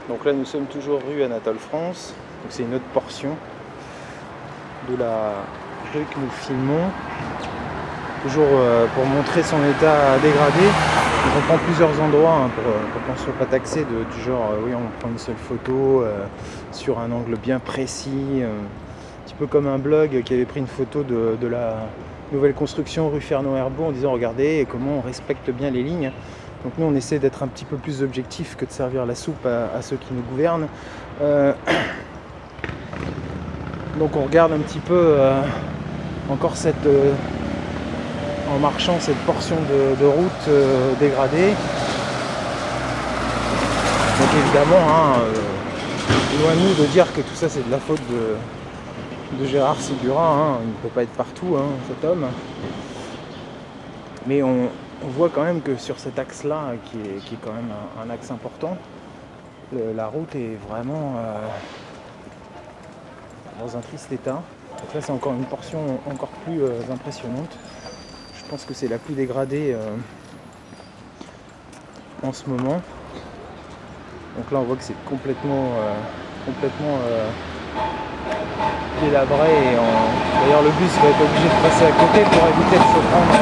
Donc là nous sommes toujours rue Anatole France, donc c'est une autre portion de la rue que nous filmons, toujours pour montrer son état dégradé. Donc on prend plusieurs endroits pour qu'on ne soit pas taxé du genre oui on prend une seule photo sur un angle bien précis, un petit peu comme un blog qui avait pris une photo de la nouvelle construction rue Fernand-Herbault en disant regardez comment on respecte bien les lignes. Donc nous on essaie d'être un petit peu plus objectif que de servir la soupe à ceux qui nous gouvernent. Donc on regarde un petit peu encore en marchant cette portion de route dégradée. Donc évidemment, loin de nous de dire que tout ça c'est de la faute de Gérard Ségurin, il ne peut pas être partout cet homme. Mais on voit quand même que sur cet axe-là, qui est quand même un axe important, la route est vraiment dans un triste état. Donc là c'est encore une portion encore plus impressionnante. Je pense que c'est la plus dégradée en ce moment. Donc là on voit que c'est complètement délabré et d'ailleurs le bus va être obligé de passer à côté pour éviter de se prendre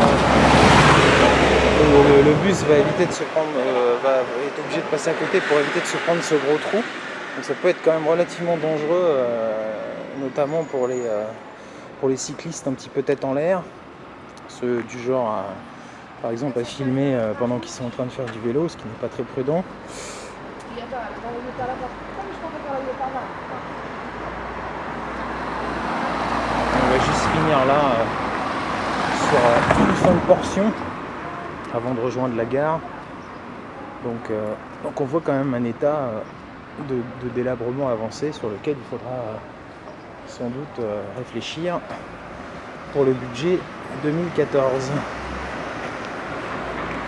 le bus va éviter de se prendre va être obligé de passer à côté pour éviter de se prendre ce gros trou. Donc ça peut être quand même relativement dangereux notamment pour les cyclistes un petit peu tête en l'air, ceux du genre par exemple à filmer pendant qu'ils sont en train de faire du vélo, ce qui n'est pas très prudent. On va juste finir là sur une fin de portion avant de rejoindre la gare. Donc on voit quand même un état de délabrement avancé sur lequel il faudra sans doute réfléchir pour le budget 2014.